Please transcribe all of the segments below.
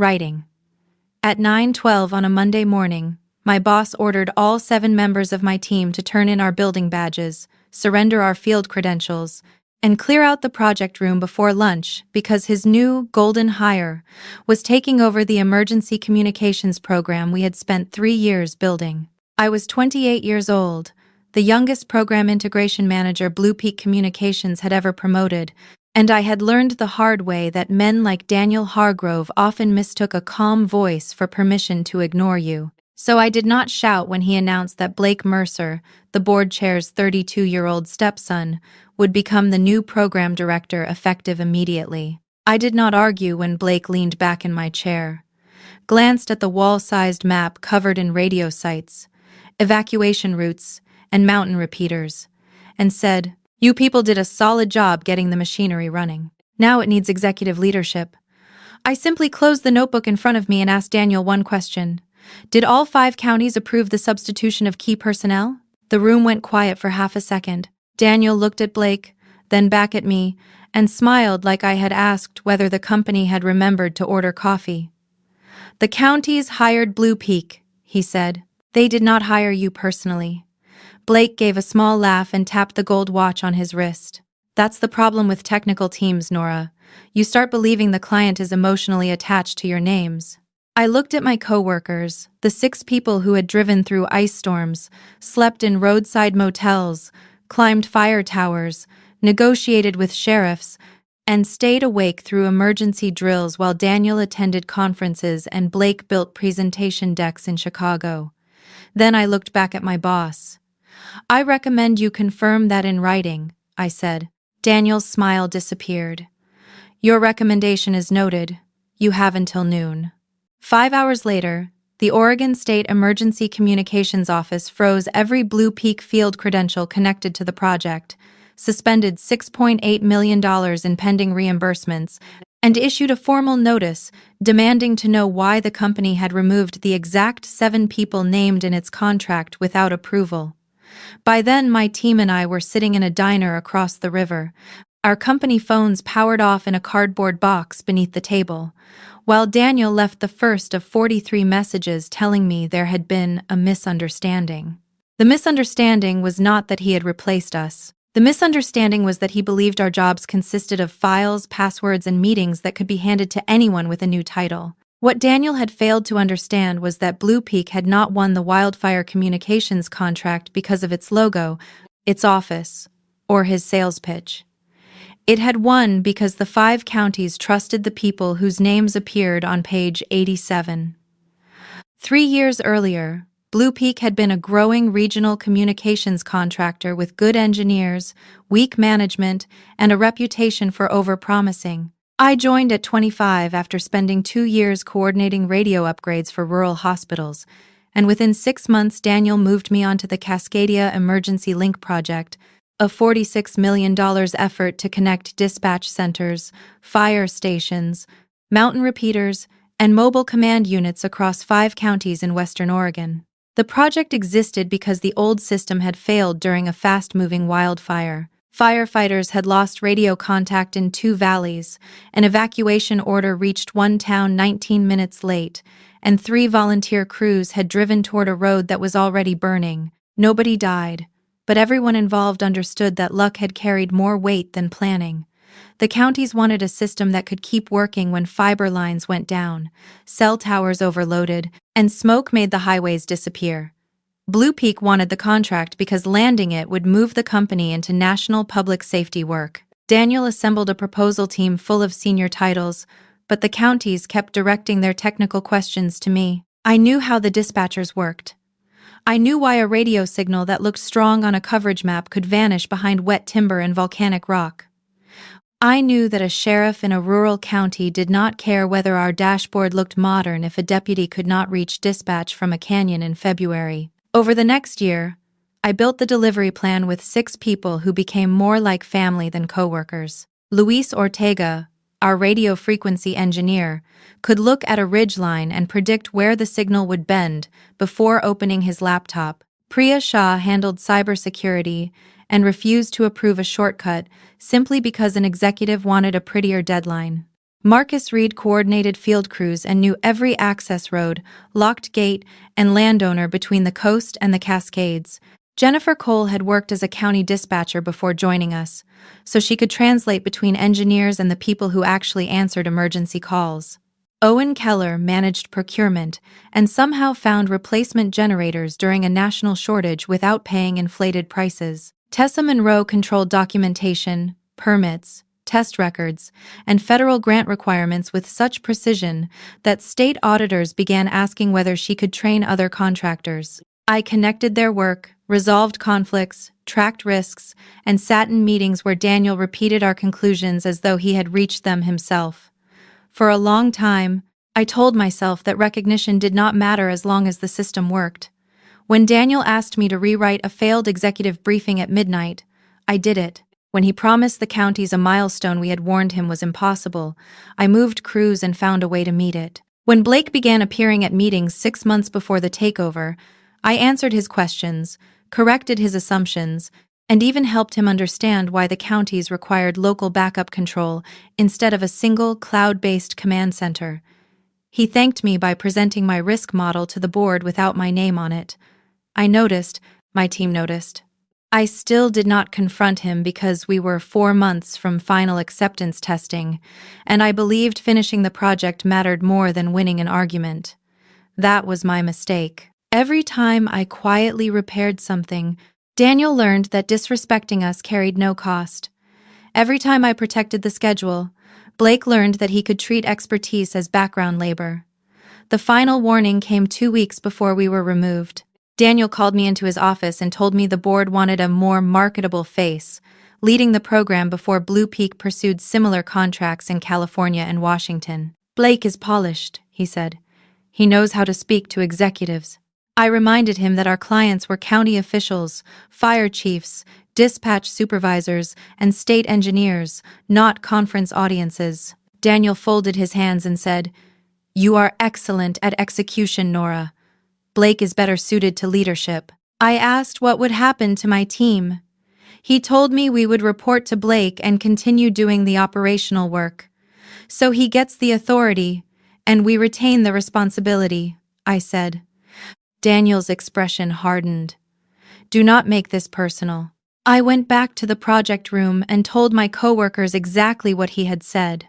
Writing. At 9:12 on a Monday morning, my boss ordered all 7 members of my team to turn in our building badges, surrender our field credentials, and clear out the project room before lunch because his new golden hire was taking over the emergency communications program we had spent 3 years building. I was 28 years old, the youngest program integration manager Blue Peak Communications had ever promoted, and I had learned the hard way that men like Daniel Hargrove often mistook a calm voice for permission to ignore you. So I did not shout when he announced that Blake Mercer, the board chair's 32-year-old stepson, would become the new program director effective immediately. I did not argue when Blake leaned back in my chair, glanced at the wall-sized map covered in radio sites, evacuation routes, and mountain repeaters, and said, "You people did a solid job getting the machinery running. Now it needs executive leadership." I simply closed the notebook in front of me and asked Daniel one question. Did all 5 counties approve the substitution of key personnel? The room went quiet for half a second. Daniel looked at Blake, then back at me, and smiled like I had asked whether the company had remembered to order coffee. "The counties hired Blue Peak," he said. "They did not hire you personally." Blake gave a small laugh and tapped the gold watch on his wrist. "That's the problem with technical teams, Nora. You start believing the client is emotionally attached to your names." I looked at my coworkers, the 6 people who had driven through ice storms, slept in roadside motels, climbed fire towers, negotiated with sheriffs, and stayed awake through emergency drills while Daniel attended conferences and Blake built presentation decks in Chicago. Then I looked back at my boss. "I recommend you confirm that in writing," I said. Daniel's smile disappeared. "Your recommendation is noted. You have until noon." 5 hours later, the Oregon State Emergency Communications Office froze every Blue Peak field credential connected to the project, suspended $6.8 million in pending reimbursements, and issued a formal notice demanding to know why the company had removed the exact 7 people named in its contract without approval. By then, my team and I were sitting in a diner across the river, our company phones powered off in a cardboard box beneath the table, while Daniel left the first of 43 messages telling me there had been a misunderstanding. The misunderstanding was not that he had replaced us. The misunderstanding was that he believed our jobs consisted of files, passwords, and meetings that could be handed to anyone with a new title. What Daniel had failed to understand was that Blue Peak had not won the Wildfire Communications contract because of its logo, its office, or his sales pitch. It had won because the 5 counties trusted the people whose names appeared on page 87. 3 years earlier, Blue Peak had been a growing regional communications contractor with good engineers, weak management, and a reputation for over-promising. I joined at 25 after spending 2 years coordinating radio upgrades for rural hospitals, and within 6 months Daniel moved me onto the Cascadia Emergency Link project, a $46 million effort to connect dispatch centers, fire stations, mountain repeaters, and mobile command units across 5 counties in western Oregon. The project existed because the old system had failed during a fast-moving wildfire. Firefighters had lost radio contact in 2 valleys, an evacuation order reached one town 19 minutes late, and 3 volunteer crews had driven toward a road that was already burning. Nobody died, but everyone involved understood that luck had carried more weight than planning. The counties wanted a system that could keep working when fiber lines went down, cell towers overloaded, and smoke made the highways disappear. Blue Peak wanted the contract because landing it would move the company into national public safety work. Daniel assembled a proposal team full of senior titles, but the counties kept directing their technical questions to me. I knew how the dispatchers worked. I knew why a radio signal that looked strong on a coverage map could vanish behind wet timber and volcanic rock. I knew that a sheriff in a rural county did not care whether our dashboard looked modern if a deputy could not reach dispatch from a canyon in February. Over the next year, I built the delivery plan with 6 people who became more like family than coworkers. Luis Ortega, our radio frequency engineer, could look at a ridgeline and predict where the signal would bend before opening his laptop. Priya Shah handled cybersecurity and refused to approve a shortcut simply because an executive wanted a prettier deadline. Marcus Reed coordinated field crews and knew every access road, locked gate, and landowner between the coast and the Cascades. Jennifer Cole had worked as a county dispatcher before joining us, so she could translate between engineers and the people who actually answered emergency calls. Owen Keller managed procurement and somehow found replacement generators during a national shortage without paying inflated prices. Tessa Monroe controlled documentation, permits, test records, and federal grant requirements with such precision that state auditors began asking whether she could train other contractors. I connected their work, resolved conflicts, tracked risks, and sat in meetings where Daniel repeated our conclusions as though he had reached them himself. For a long time, I told myself that recognition did not matter as long as the system worked. When Daniel asked me to rewrite a failed executive briefing at midnight, I did it. When he promised the counties a milestone we had warned him was impossible, I moved crews and found a way to meet it. When Blake began appearing at meetings 6 months before the takeover, I answered his questions, corrected his assumptions, and even helped him understand why the counties required local backup control instead of a single cloud-based command center. He thanked me by presenting my risk model to the board without my name on it. My team noticed. I still did not confront him because we were 4 months from final acceptance testing, and I believed finishing the project mattered more than winning an argument. That was my mistake. Every time I quietly repaired something, Daniel learned that disrespecting us carried no cost. Every time I protected the schedule, Blake learned that he could treat expertise as background labor. The final warning came 2 weeks before we were removed. Daniel called me into his office and told me the board wanted a more marketable face, leading the program before Blue Peak pursued similar contracts in California and Washington. Blake is polished, he said. He knows how to speak to executives. I reminded him that our clients were county officials, fire chiefs, dispatch supervisors, and state engineers, not conference audiences. Daniel folded his hands and said, "You are excellent at execution, Nora. Blake is better suited to leadership." I asked what would happen to my team. He told me we would report to Blake and continue doing the operational work. So he gets the authority, and we retain the responsibility, I said. Daniel's expression hardened. Do not make this personal. I went back to the project room and told my coworkers exactly what he had said.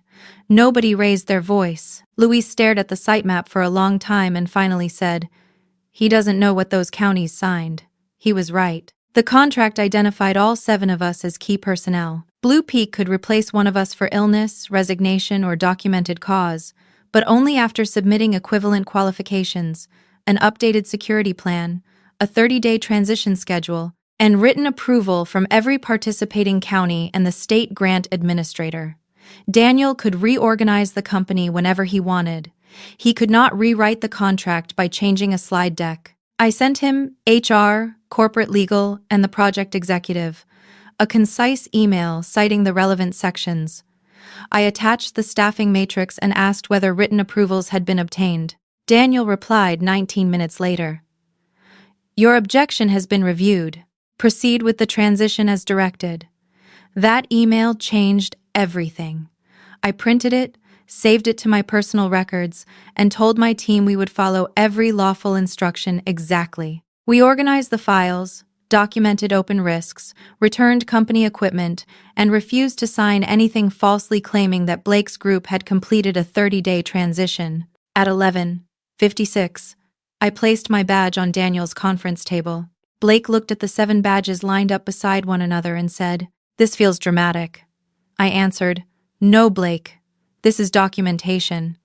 Nobody raised their voice. Louis stared at the sitemap for a long time and finally said, "He doesn't know what those counties signed." He was right. The contract identified all 7 of us as key personnel. Blue Peak could replace one of us for illness, resignation, or documented cause, but only after submitting equivalent qualifications, an updated security plan, a 30-day transition schedule, and written approval from every participating county and the state grant administrator. Daniel could reorganize the company whenever he wanted. He could not rewrite the contract by changing a slide deck. I sent him HR, corporate legal, and the project executive, a concise email citing the relevant sections. I attached the staffing matrix and asked whether written approvals had been obtained. Daniel replied 19 minutes later. "Your objection has been reviewed. Proceed with the transition as directed." That email changed everything. I printed it, saved it to my personal records, and told my team we would follow every lawful instruction exactly. We organized the files, documented open risks, returned company equipment, and refused to sign anything falsely claiming that Blake's group had completed a 30-day transition. At 11:56, I placed my badge on Daniel's conference table. Blake looked at the 7 badges lined up beside one another and said, "This feels dramatic." I answered, "No, Blake. This is documentation."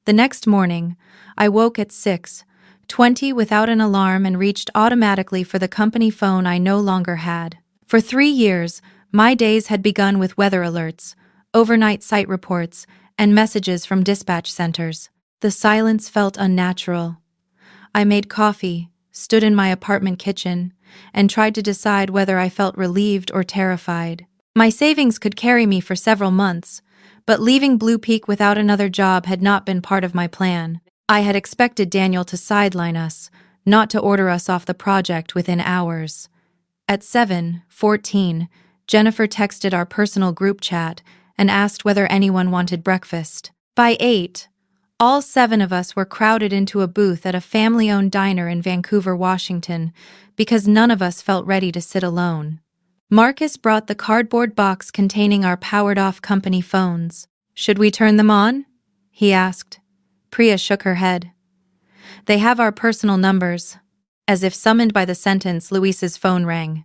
The next morning, I woke at 6:20 without an alarm and reached automatically for the company phone I no longer had. For 3 years, my days had begun with weather alerts, overnight site reports, and messages from dispatch centers. The silence felt unnatural. I made coffee, stood in my apartment kitchen, and tried to decide whether I felt relieved or terrified. My savings could carry me for several months, but leaving Blue Peak without another job had not been part of my plan. I had expected Daniel to sideline us, not to order us off the project within hours. At 7:14, Jennifer texted our personal group chat and asked whether anyone wanted breakfast. By 8, all 7 of us were crowded into a booth at a family-owned diner in Vancouver, Washington, because none of us felt ready to sit alone. Marcus brought the cardboard box containing our powered-off company phones. "Should we turn them on?" he asked. Priya shook her head. "They have our personal numbers." As if summoned by the sentence, Luis's phone rang.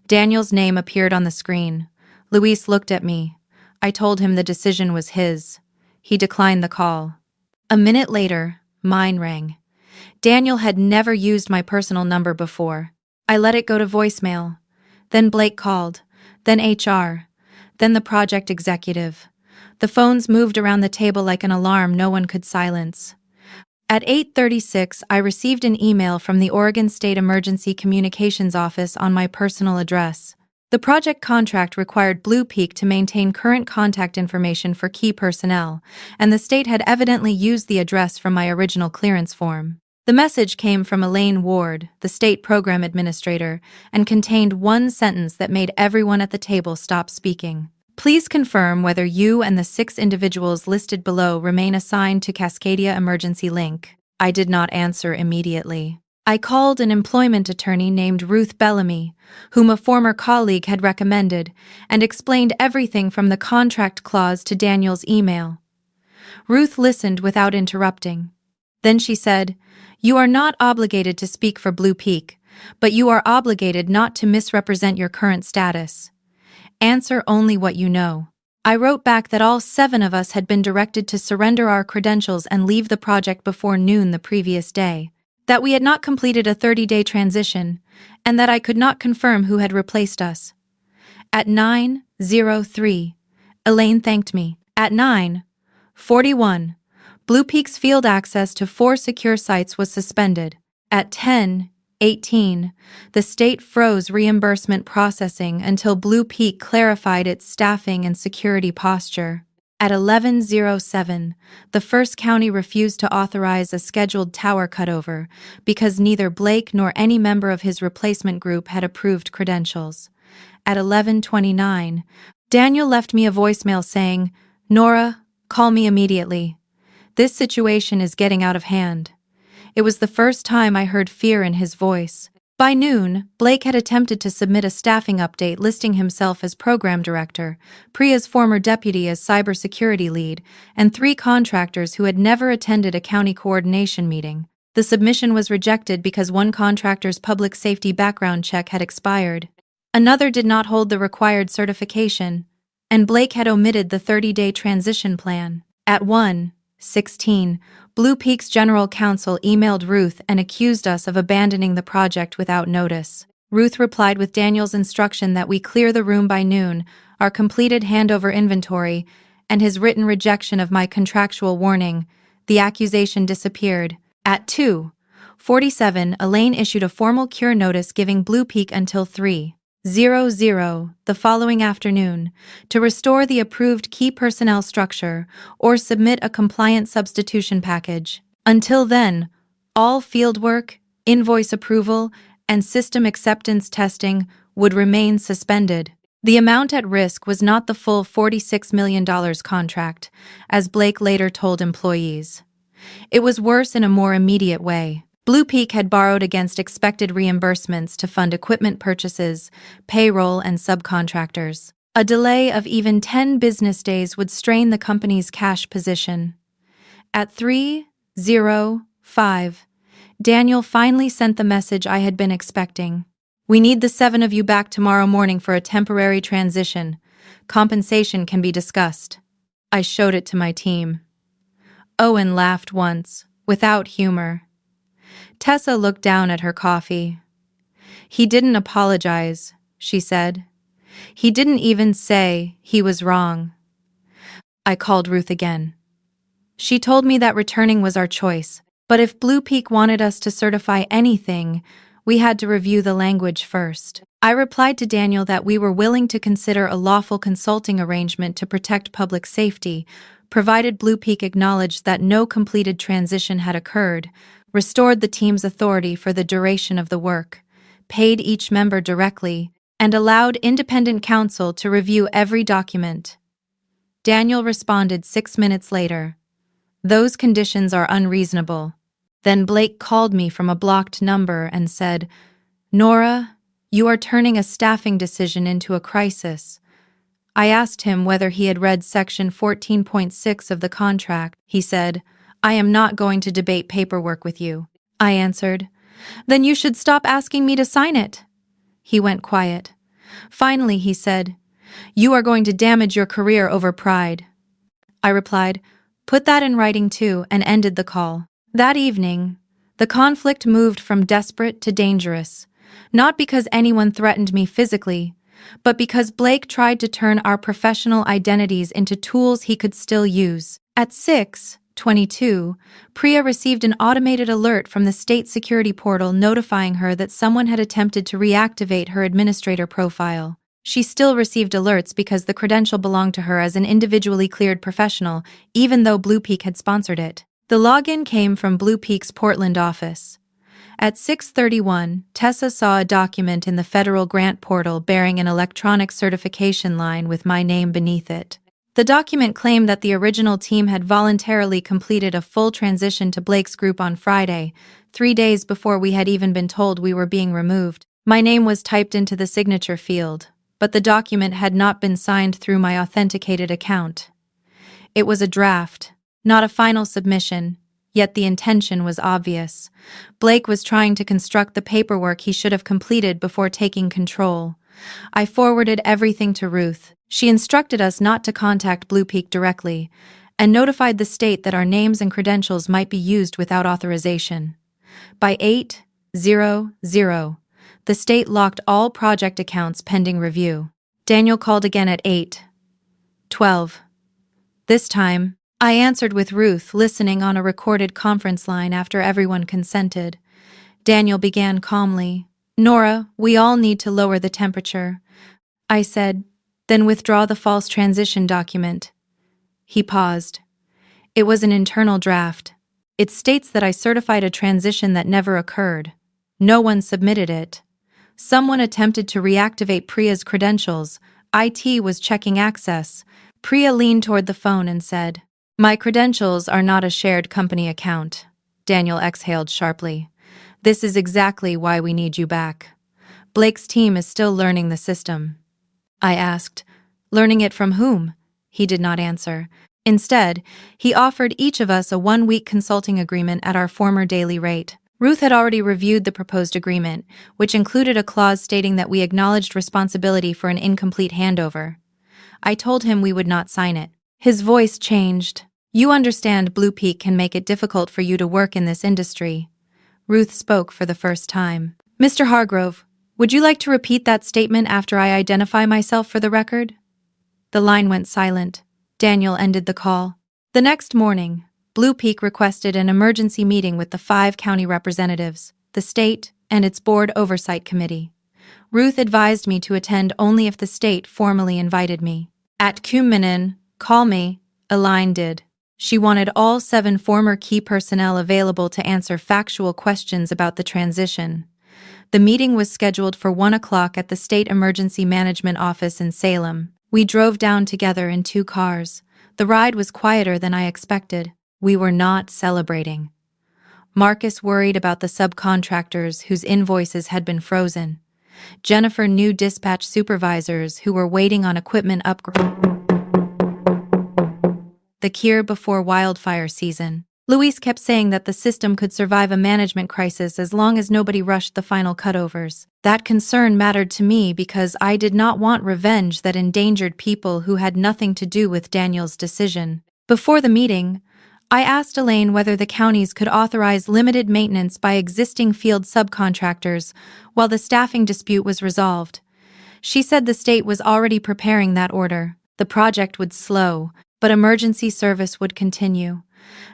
Daniel's name appeared on the screen. Luis looked at me. I told him the decision was his. He declined the call. A minute later, mine rang. Daniel had never used my personal number before. I let it go to voicemail. Then Blake called. Then HR. Then the project executive. The phones moved around the table like an alarm no one could silence. At 8:36, I received an email from the Oregon State Emergency Communications Office on my personal address. The project contract required Blue Peak to maintain current contact information for key personnel, and the state had evidently used the address from my original clearance form. The message came from Elaine Ward, the state program administrator, and contained one sentence that made everyone at the table stop speaking. "Please confirm whether you and the 6 individuals listed below remain assigned to Cascadia Emergency Link." I did not answer immediately. I called an employment attorney named Ruth Bellamy, whom a former colleague had recommended, and explained everything from the contract clause to Daniel's email. Ruth listened without interrupting. Then she said, "You are not obligated to speak for Blue Peak, but you are obligated not to misrepresent your current status. Answer only what you know." I wrote back that all 7 of us had been directed to surrender our credentials and leave the project before noon the previous day, that we had not completed a 30-day transition, and that I could not confirm who had replaced us. At 9:03, Elaine thanked me. At 9:41, Blue Peak's field access to 4 secure sites was suspended. At 10:18, the state froze reimbursement processing until Blue Peak clarified its staffing and security posture. At 11:07, the First County refused to authorize a scheduled tower cutover because neither Blake nor any member of his replacement group had approved credentials. At 11:29, Daniel left me a voicemail saying, "Nora, call me immediately. This situation is getting out of hand." It was the first time I heard fear in his voice. By noon, Blake had attempted to submit a staffing update listing himself as program director, Priya's former deputy as cybersecurity lead, and 3 contractors who had never attended a county coordination meeting. The submission was rejected because one contractor's public safety background check had expired. Another did not hold the required certification, and Blake had omitted the 30-day transition plan. At 1:16, Blue Peak's general counsel emailed Ruth and accused us of abandoning the project without notice. Ruth replied with Daniel's instruction that we clear the room by noon, our completed handover inventory, and his written rejection of my contractual warning. The accusation disappeared. At 2:47, Elaine issued a formal cure notice giving Blue Peak until 3:00 the following afternoon to restore the approved key personnel structure or submit a compliant substitution package. Until then, all fieldwork, invoice approval, and system acceptance testing would remain suspended. The amount at risk was not the full $46 million contract, as Blake later told employees. It was worse in a more immediate way. Blue Peak had borrowed against expected reimbursements to fund equipment purchases, payroll, and subcontractors. A delay of even 10 business days would strain the company's cash position. At 3:05, Daniel finally sent the message I had been expecting. "We need the 7 of you back tomorrow morning for a temporary transition. Compensation can be discussed." I showed it to my team. Owen laughed once, without humor. Tessa looked down at her coffee. "He didn't apologize," she said. "He didn't even say he was wrong." I called Ruth again. She told me that returning was our choice, but if Blue Peak wanted us to certify anything, we had to review the language first. I replied to Daniel that we were willing to consider a lawful consulting arrangement to protect public safety, provided Blue Peak acknowledged that no completed transition had occurred, restored the team's authority for the duration of the work, paid each member directly, and allowed independent counsel to review every document. Daniel responded 6 minutes later. Those conditions are unreasonable. Then Blake called me from a blocked number and said, Nora, you are turning a staffing decision into a crisis. I asked him whether he had read Section 14.6 of the contract. He said, I am not going to debate paperwork with you. I answered, Then you should stop asking me to sign it. He went quiet. Finally, he said, You are going to damage your career over pride. I replied, Put that in writing too, and ended the call. That evening, the conflict moved from desperate to dangerous, not because anyone threatened me physically, but because Blake tried to turn our professional identities into tools he could still use. At 6:22, Priya received an automated alert from the state security portal notifying her that someone had attempted to reactivate her administrator profile. She still received alerts because the credential belonged to her as an individually cleared professional, even though Blue Peak had sponsored it. The login came from Blue Peak's Portland office. At 6:31, Tessa saw a document in the federal grant portal bearing an electronic certification line with my name beneath it. The document claimed that the original team had voluntarily completed a full transition to Blake's group on Friday, 3 days before we had even been told we were being removed. My name was typed into the signature field, but the document had not been signed through my authenticated account. It was a draft, not a final submission, yet the intention was obvious. Blake was trying to construct the paperwork he should have completed before taking control. I forwarded everything to Ruth. She instructed us not to contact Blue Peak directly, and notified the state that our names and credentials might be used without authorization. By 8:00, the state locked all project accounts pending review. Daniel called again at 8:12. This time, I answered with Ruth listening on a recorded conference line after everyone consented. Daniel began calmly, Nora, we all need to lower the temperature. I said, then withdraw the false transition document. He paused. It was an internal draft. It states that I certified a transition that never occurred. No one submitted it. Someone attempted to reactivate Priya's credentials. IT was checking access. Priya leaned toward the phone and said, My credentials are not a shared company account. Daniel exhaled sharply. This is exactly why we need you back. Blake's team is still learning the system. I asked, learning it from whom? He did not answer. Instead, he offered each of us a 1-week consulting agreement at our former daily rate. Ruth had already reviewed the proposed agreement, which included a clause stating that we acknowledged responsibility for an incomplete handover. I told him we would not sign it. His voice changed. You understand Blue Peak can make it difficult for you to work in this industry. Ruth spoke for the first time. Mr. Hargrove, would you like to repeat that statement after I identify myself for the record? The line went silent. Daniel ended the call. The next morning, Blue Peak requested an emergency meeting with the 5 county representatives, the state, and its board oversight committee. Ruth advised me to attend only if the state formally invited me. At Kuminen, call me, Elaine did. She wanted all 7 former key personnel available to answer factual questions about the transition. The meeting was scheduled for 1 o'clock at the State Emergency Management Office in Salem. We drove down together in 2 cars. The ride was quieter than I expected. We were not celebrating. Marcus worried about the subcontractors whose invoices had been frozen. Jennifer knew dispatch supervisors who were waiting on equipment upgrades. The cure before wildfire season. Luis kept saying that the system could survive a management crisis as long as nobody rushed the final cutovers. That concern mattered to me because I did not want revenge that endangered people who had nothing to do with Daniel's decision. Before the meeting, I asked Elaine whether the counties could authorize limited maintenance by existing field subcontractors while the staffing dispute was resolved. She said the state was already preparing that order. The project would slow, but emergency service would continue.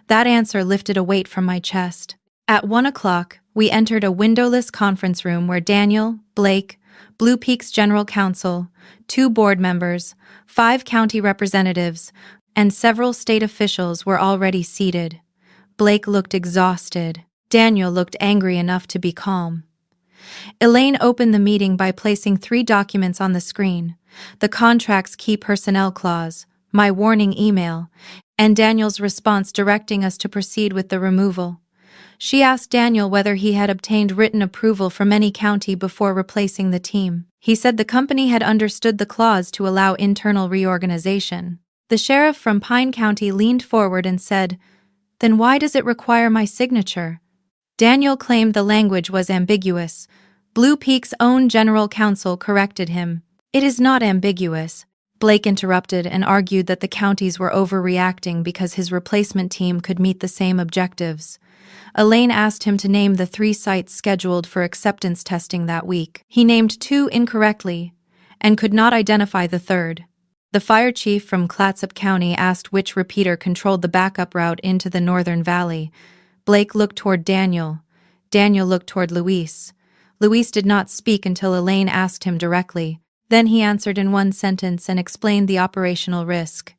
That answer lifted a weight from my chest. At 1 o'clock, we entered a windowless conference room where Daniel, Blake, Blue Peak's general counsel, 2 board members, 5 county representatives, and several state officials were already seated. Blake looked exhausted. Daniel looked angry enough to be calm. Elaine opened the meeting by placing 3 documents on the screen: the contract's key personnel clause, my warning email, and Daniel's response directing us to proceed with the removal. She asked Daniel whether he had obtained written approval from any county before replacing the team. He said the company had understood the clause to allow internal reorganization. The sheriff from Pine County leaned forward and said, "Then why does it require my signature?" Daniel claimed the language was ambiguous. Blue Peak's own general counsel corrected him. "It is not ambiguous." Blake interrupted and argued that the counties were overreacting because his replacement team could meet the same objectives. Elaine asked him to name the 3 sites scheduled for acceptance testing that week. He named 2 incorrectly and could not identify the third. The fire chief from Clatsop County asked which repeater controlled the backup route into the Northern Valley. Blake looked toward Daniel. Daniel looked toward Luis. Luis did not speak until Elaine asked him directly. Then he answered in one sentence and explained the operational risk.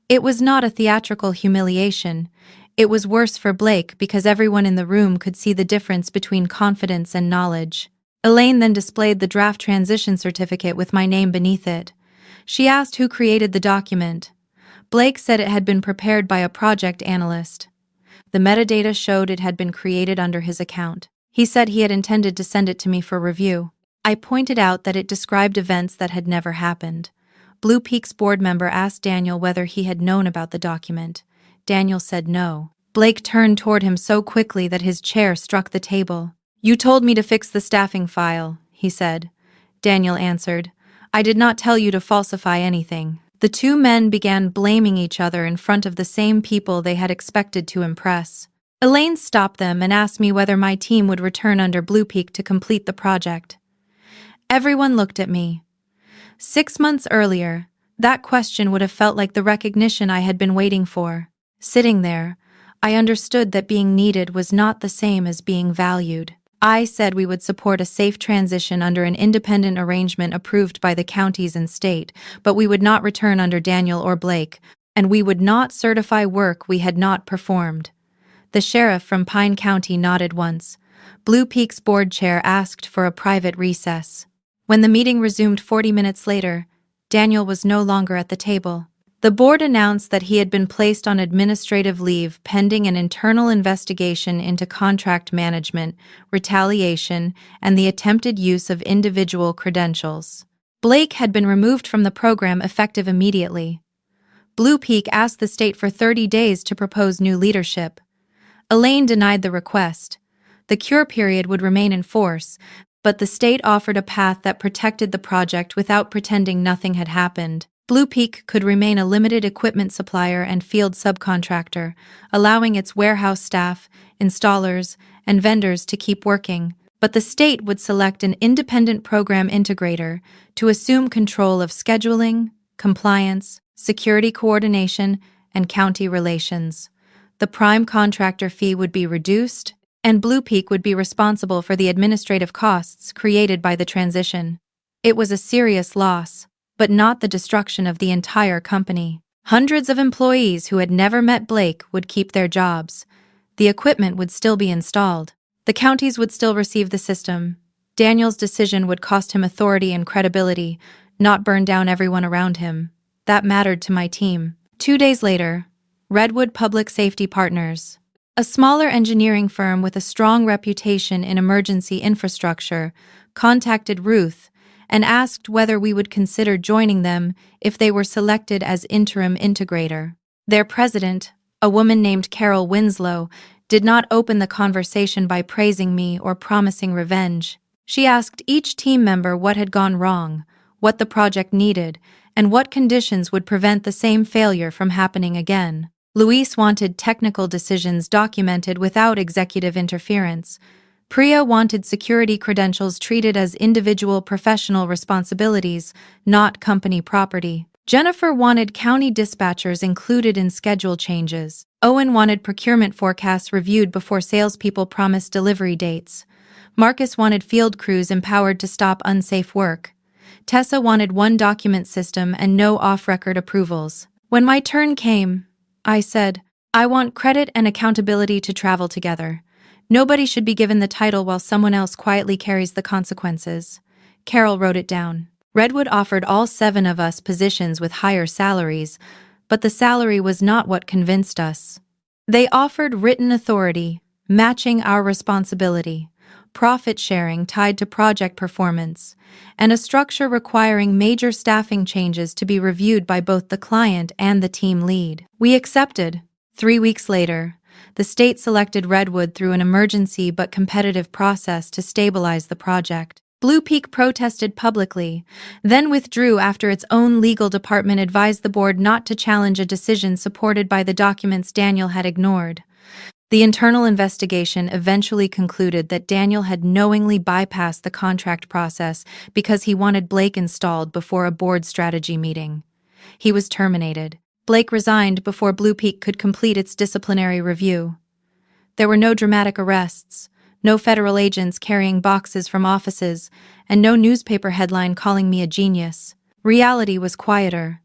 It was not a theatrical humiliation. It was worse for Blake because everyone in the room could see the difference between confidence and knowledge. Elaine then displayed the draft transition certificate with my name beneath it. She asked who created the document. Blake said it had been prepared by a project analyst. The metadata showed it had been created under his account. He said he had intended to send it to me for review. I pointed out that it described events that had never happened. Blue Peak's board member asked Daniel whether he had known about the document. Daniel said no. Blake turned toward him so quickly that his chair struck the table. "You told me to fix the staffing file," he said. Daniel answered, "I did not tell you to falsify anything." The 2 men began blaming each other in front of the same people they had expected to impress. Elaine stopped them and asked me whether my team would return under Blue Peak to complete the project. Everyone looked at me. 6 months earlier, that question would have felt like the recognition I had been waiting for. Sitting there, I understood that being needed was not the same as being valued. I said we would support a safe transition under an independent arrangement approved by the counties and state, but we would not return under Daniel or Blake, and we would not certify work we had not performed. The sheriff from Pine County nodded once. Blue Peak's board chair asked for a private recess. When the meeting resumed 40 minutes later, Daniel was no longer at the table. The board announced that he had been placed on administrative leave pending an internal investigation into contract management, retaliation, and the attempted use of individual credentials. Blake had been removed from the program effective immediately. Blue Peak asked the state for 30 days to propose new leadership. Elaine denied the request. The cure period would remain in force, but the state offered a path that protected the project without pretending nothing had happened. Blue Peak could remain a limited equipment supplier and field subcontractor, allowing its warehouse staff, installers, and vendors to keep working, but the state would select an independent program integrator to assume control of scheduling, compliance, security coordination, and county relations. The prime contractor fee would be reduced, and Blue Peak would be responsible for the administrative costs created by the transition. It was a serious loss, but not the destruction of the entire company. Hundreds of employees who had never met Blake would keep their jobs. The equipment would still be installed. The counties would still receive the system. Daniel's decision would cost him authority and credibility, not burn down everyone around him. That mattered to my team. 2 days later, Redwood Public Safety Partners, a smaller engineering firm with a strong reputation in emergency infrastructure, contacted Ruth and asked whether we would consider joining them if they were selected as interim integrator. Their president, a woman named Carol Winslow, did not open the conversation by praising me or promising revenge. She asked each team member what had gone wrong, what the project needed, and what conditions would prevent the same failure from happening again. Luis wanted technical decisions documented without executive interference. Priya wanted security credentials treated as individual professional responsibilities, not company property. Jennifer wanted county dispatchers included in schedule changes. Owen wanted procurement forecasts reviewed before salespeople promised delivery dates. Marcus wanted field crews empowered to stop unsafe work. Tessa wanted one document system and no off-record approvals. When my turn came, I said, "I want credit and accountability to travel together. Nobody should be given the title while someone else quietly carries the consequences." Carol wrote it down. Redwood offered all 7 of us positions with higher salaries, but the salary was not what convinced us. They offered written authority, matching our responsibility, profit sharing tied to project performance, and a structure requiring major staffing changes to be reviewed by both the client and the team lead. We accepted. 3 weeks later, the state selected Redwood through an emergency but competitive process to stabilize the project. Blue Peak protested publicly, then withdrew after its own legal department advised the board not to challenge a decision supported by the documents Daniel had ignored. The internal investigation eventually concluded that Daniel had knowingly bypassed the contract process because he wanted Blake installed before a board strategy meeting. He was terminated. Blake resigned before Blue Peak could complete its disciplinary review. There were no dramatic arrests, no federal agents carrying boxes from offices, and no newspaper headline calling me a genius. Reality was quieter.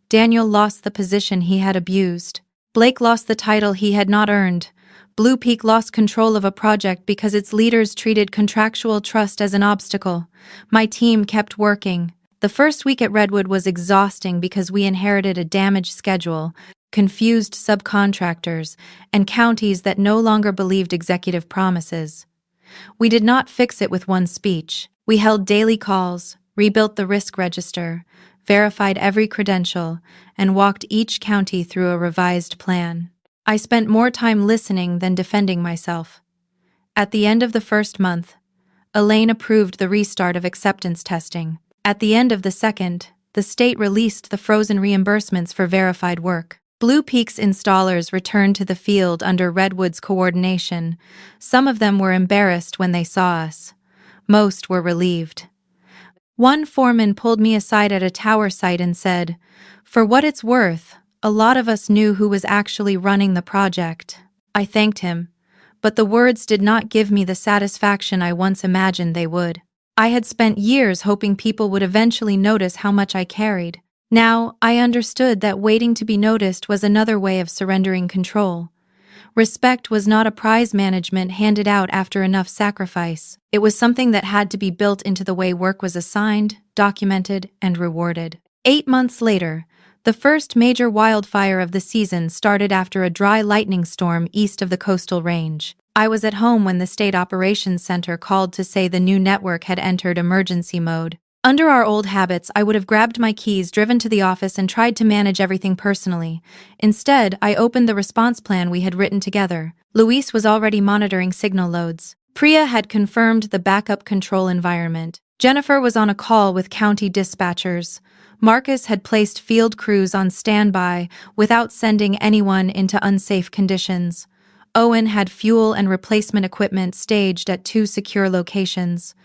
Daniel lost the position he had abused. Blake lost the title he had not earned. Blue Peak lost control of a project because its leaders treated contractual trust as an obstacle. My team kept working. The first week at Redwood was exhausting because we inherited a damaged schedule, confused subcontractors, and counties that no longer believed executive promises. We did not fix it with one speech. We held daily calls, rebuilt the risk register, verified every credential, and walked each county through a revised plan. I spent more time listening than defending myself. At the end of the first month, Elaine approved the restart of acceptance testing. At the end of the second, the state released the frozen reimbursements for verified work. Blue Peak's installers returned to the field under Redwood's coordination. Some of them were embarrassed when they saw us. Most were relieved. One foreman pulled me aside at a tower site and said, "For what it's worth, a lot of us knew who was actually running the project." I thanked him, but the words did not give me the satisfaction I once imagined they would. I had spent years hoping people would eventually notice how much I carried. Now, I understood that waiting to be noticed was another way of surrendering control. Respect was not a prize management handed out after enough sacrifice. It was something that had to be built into the way work was assigned, documented, and rewarded. 8 months later, the first major wildfire of the season started after a dry lightning storm east of the coastal range. I was at home when the State Operations Center called to say the new network had entered emergency mode. Under our old habits, I would have grabbed my keys, driven to the office, and tried to manage everything personally. Instead, I opened the response plan we had written together. Luis was already monitoring signal loads. Priya had confirmed the backup control environment. Jennifer was on a call with county dispatchers. Marcus had placed field crews on standby without sending anyone into unsafe conditions. Owen had fuel and replacement equipment staged at 2 secure locations.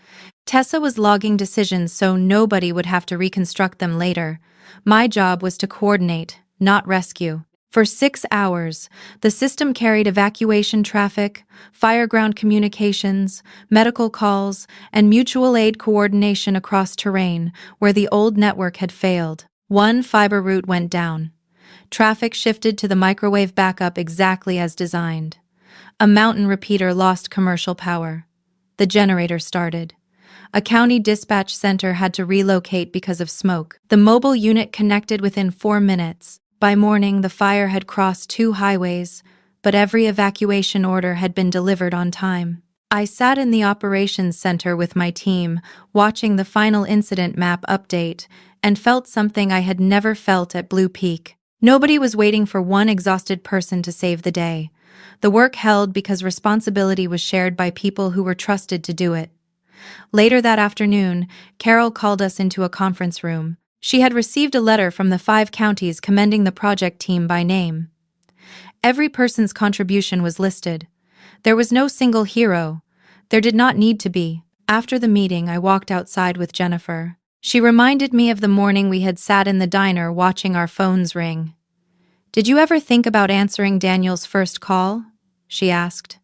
Tessa was logging decisions so nobody would have to reconstruct them later. My job was to coordinate, not rescue. For 6 hours, the system carried evacuation traffic, fireground communications, medical calls, and mutual aid coordination across terrain where the old network had failed. One fiber route went down. Traffic shifted to the microwave backup exactly as designed. A mountain repeater lost commercial power. The generator started. A county dispatch center had to relocate because of smoke. The mobile unit connected within 4 minutes. By morning, the fire had crossed 2 highways, but every evacuation order had been delivered on time. I sat in the operations center with my team, watching the final incident map update, and felt something I had never felt at Blue Peak. Nobody was waiting for one exhausted person to save the day. The work held because responsibility was shared by people who were trusted to do it. Later that afternoon, Carol called us into a conference room. She had received a letter from the 5 counties commending the project team by name. Every person's contribution was listed. There was no single hero. There did not need to be. After the meeting, I walked outside with Jennifer. She reminded me of the morning we had sat in the diner watching our phones ring. "Did you ever think about answering Daniel's first call?" she asked.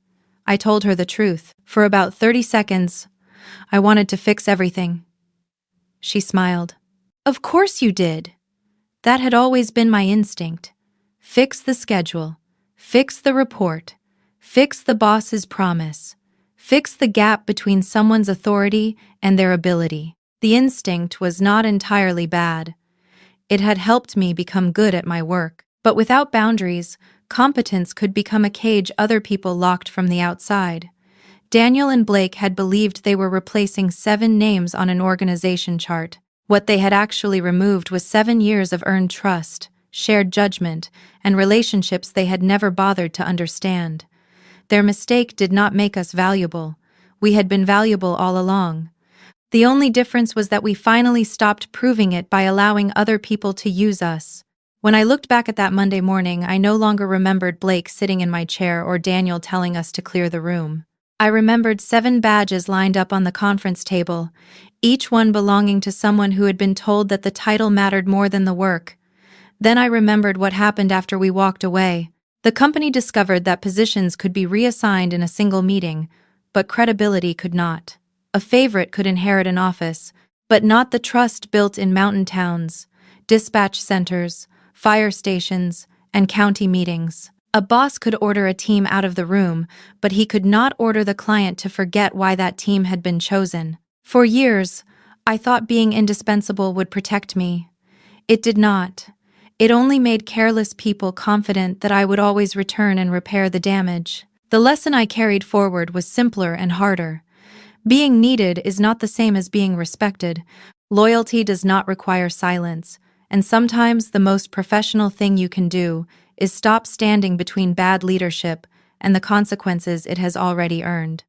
I told her the truth. For about 30 seconds, I wanted to fix everything. She smiled. "Of course you did. That had always been my instinct. Fix the schedule. Fix the report. Fix the boss's promise. Fix the gap between someone's authority and their ability." The instinct was not entirely bad. It had helped me become good at my work. But without boundaries, competence could become a cage other people locked from the outside. Daniel and Blake had believed they were replacing 7 names on an organization chart. What they had actually removed was 7 years of earned trust, shared judgment, and relationships they had never bothered to understand. Their mistake did not make us valuable. We had been valuable all along. The only difference was that we finally stopped proving it by allowing other people to use us. When I looked back at that Monday morning, I no longer remembered Blake sitting in my chair or Daniel telling us to clear the room. I remembered 7 badges lined up on the conference table, each one belonging to someone who had been told that the title mattered more than the work. Then I remembered what happened after we walked away. The company discovered that positions could be reassigned in a single meeting, but credibility could not. A favorite could inherit an office, but not the trust built in mountain towns, dispatch centers, fire stations, and county meetings. A boss could order a team out of the room, but he could not order the client to forget why that team had been chosen. For years, I thought being indispensable would protect me. It did not. It only made careless people confident that I would always return and repair the damage. The lesson I carried forward was simpler and harder. Being needed is not the same as being respected. Loyalty does not require silence, and sometimes the most professional thing you can do is stop standing between bad leadership and the consequences it has already earned.